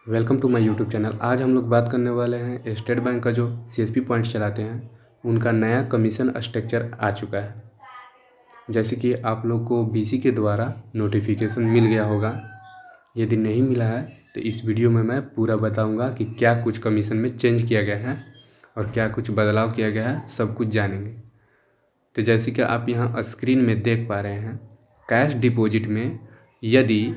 Welcome to my YouTube channel. आज हम लोग बात करने वाले हैं स्टेट बैंक का जो सीएसपी पॉइंट्स चलाते हैं उनका नया कमीशन स्ट्रक्चर आ चुका है। जैसे कि आप लोग को बीसी के द्वारा नोटिफिकेशन मिल गया होगा। यदि नहीं मिला है तो इस वीडियो में मैं पूरा बताऊंगा कि क्या कुछ कमीशन में चेंज किया गया है और क्या कुछ बदलाव किया गया है, सब कुछ जानेंगे। तो जैसे कि आप यहाँ स्क्रीन में देख पा रहे हैं, कैश डिपॉजिट में यदि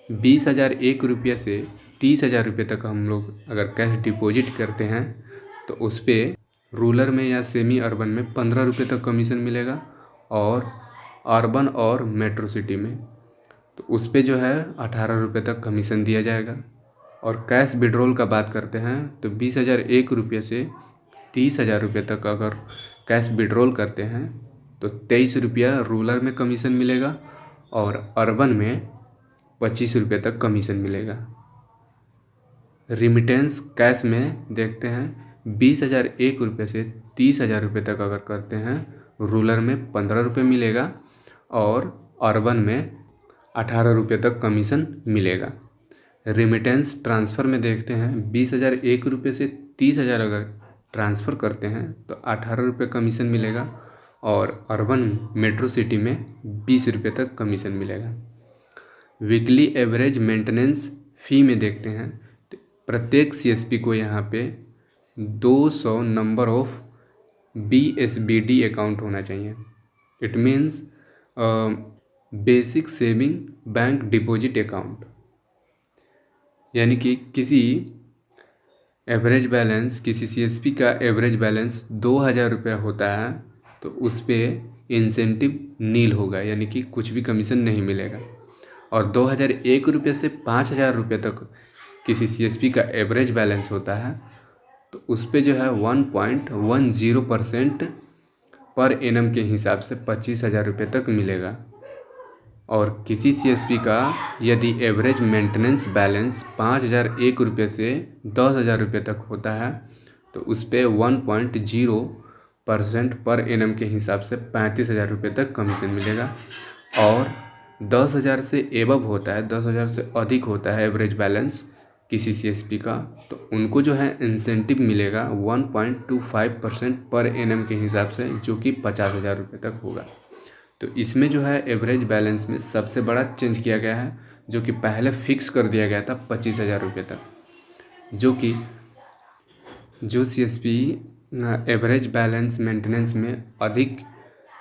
20,001 रुपये से 30,000 रुपये तक हम लोग अगर कैश डिपॉजिट करते हैं तो उस पर रूरल में या सेमी अर्बन में 15 रुपये तक कमीशन मिलेगा और अर्बन और मेट्रो सिटी में तो उस पर जो है 18 रुपये तक कमीशन दिया जाएगा। और कैश विड्रॉल का बात करते हैं तो 20,001 रुपये से 30,000 रुपये तक अगर कैश विड्रॉल करते हैं तो 23 रुपया रूरल में कमीशन मिलेगा और अर्बन में 25 रुपये तक कमीशन मिलेगा। रिमिटेंस कैश में देखते हैं 20,001 रुपये से 30,000 रुपये तक अगर करते हैं रूरल में 15 रुपये मिलेगा और अर्बन में 18 रुपये तक कमीशन मिलेगा। रिमिटेंस ट्रांसफ़र में देखते हैं 20,001 रुपये से 30,000 अगर ट्रांसफ़र करते हैं तो 18 रुपये कमीशन मिलेगा और अर्बन मेट्रो सिटी में 20 रुपये तक कमीशन मिलेगा। वीकली एवरेज मेंटेनेंस फ़ी में देखते हैं तो प्रत्येक सीएसपी को यहाँ पे 200 नंबर ऑफ BSBD अकाउंट होना चाहिए। It means basic saving bank deposit account, यानी कि किसी सीएसपी का एवरेज बैलेंस 2,000 रुपया होता है तो उस पर इंसेंटिव नील होगा, यानी कि कुछ भी कमीशन नहीं मिलेगा। और 2,001 रुपये से 5,000 रुपये तक किसी सीएसपी का एवरेज बैलेंस होता है तो उस पर जो है 1.10% पर एनम के हिसाब से 25,000 रुपये तक मिलेगा। और किसी सीएसपी का यदि एवरेज मेंटेनेंस बैलेंस 5,001 रुपये से 10,000 रुपये तक होता है तो उस पर 1.0% पर एनम के हिसाब से 35,000 रुपये तक कमीशन मिलेगा। और 10,000 से एबव होता है, 10,000 से अधिक होता है एवरेज बैलेंस किसी सीएसपी का तो उनको जो है इंसेंटिव मिलेगा 1.25% पर एनम के हिसाब से, जो कि 50,000 रुपये तक होगा। तो इसमें जो है एवरेज बैलेंस में सबसे बड़ा चेंज किया गया है, जो कि पहले फिक्स कर दिया गया था 25,000 रुपये तक, जो सीएसपी एवरेज बैलेंस मेंटेनेंस में अधिक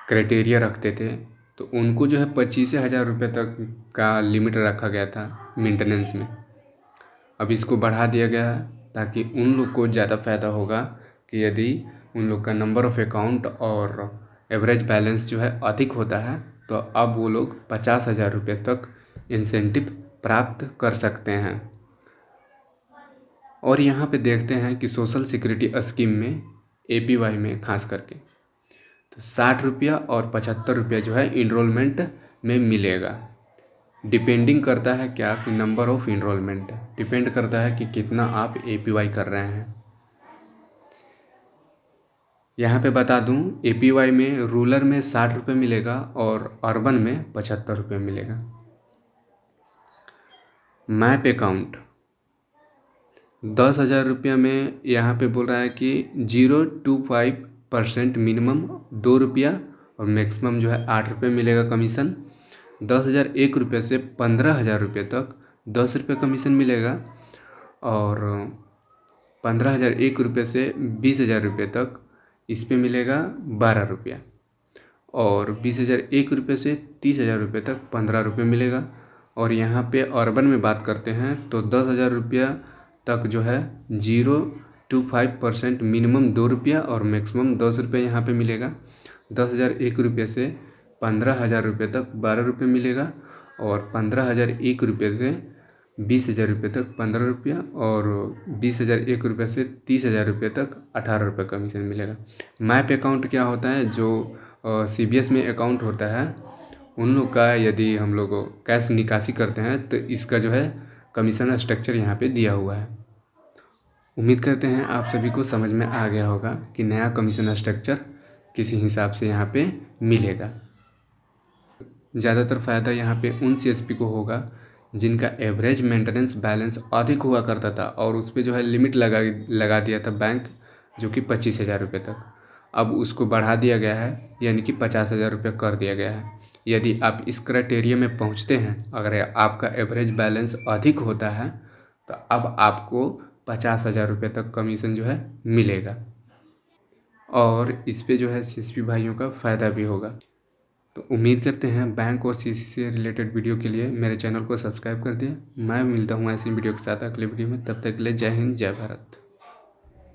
क्राइटेरिया रखते थे तो उनको जो है 25,000 रुपये तक का लिमिट रखा गया था मेंटेनेंस में। अब इसको बढ़ा दिया गया है ताकि उन लोग को ज़्यादा फ़ायदा होगा कि यदि उन लोग का नंबर ऑफ़ अकाउंट और एवरेज बैलेंस जो है अधिक होता है तो अब वो लोग 50,000 रुपये तक इंसेंटिव प्राप्त कर सकते हैं। और यहाँ पे देखते हैं कि सोशल सिक्योरिटी स्कीम में APY में खास करके तो 60 रुपया और 75 रुपया जो है इनरोलमेंट में मिलेगा। डिपेंडिंग करता है क्या कि नंबर ऑफ़ इनरोलमेंट डिपेंड करता है कि कितना आप APY कर रहे हैं। यहाँ पे बता दूँ APY में रूरल में 60 रुपये मिलेगा और अर्बन में 75 रुपये मिलेगा। मैप अकाउंट 10,000 रुपये में यहाँ पे बोल रहा है कि 0.25% मिनिमम 2 रुपया और मैक्सिमम जो है 8 रुपये मिलेगा कमीशन। 10,001 रुपये से 15,000 रुपये तक 10 रुपये कमीशन मिलेगा और 15,001 रुपये से 20,000 रुपये तक इस पे मिलेगा 12 रुपया और 20,001 रुपये से 30,000 रुपये तक 15 रुपये मिलेगा। और यहाँ पे अर्बन में बात करते हैं तो 10,000 रुपया तक जो है 0.25% मिनिमम 2 रुपया और मैक्सिमम 10 रुपये यहाँ पे मिलेगा। 10,001 रुपये से 15,000 रुपये तक 12 रुपये मिलेगा और 15,001 रुपये से 20,000 रुपये तक 15 रुपया और 20,001 रुपये से 30,000 रुपये तक 18 रुपये कमीशन मिलेगा। मैप अकाउंट क्या होता है, जो CBS में अकाउंट होता है उन लोग का यदि हम लोग कैश निकासी करते हैं तो इसका जो है कमीशन स्ट्रक्चर यहाँ पे दिया हुआ है। उम्मीद करते हैं आप सभी को समझ में आ गया होगा कि नया कमीशन स्ट्रक्चर किसी हिसाब से यहाँ पे मिलेगा। ज़्यादातर फ़ायदा यहाँ पे उन CSP को होगा जिनका एवरेज मेंटेनेंस बैलेंस अधिक हुआ करता था और उस पर जो है लिमिट लगा दिया था बैंक, जो कि 25,000 रुपये तक, अब उसको बढ़ा दिया गया है, यानी कि 50,000 रुपये कर दिया गया है। यदि आप इस क्राइटेरिया में पहुंचते हैं, अगर आपका एवरेज बैलेंस अधिक होता है, तो अब आपको 50,000 रुपये तक कमीशन जो है मिलेगा, और इस पे जो है सीएसपी भाइयों का फ़ायदा भी होगा। तो उम्मीद करते हैं बैंक और सीसी से रिलेटेड वीडियो के लिए मेरे चैनल को सब्सक्राइब कर दिए। मैं मिलता हूँ ऐसी वीडियो के साथ अगले वीडियो में, तब तक के लिए जय हिंद जय भारत।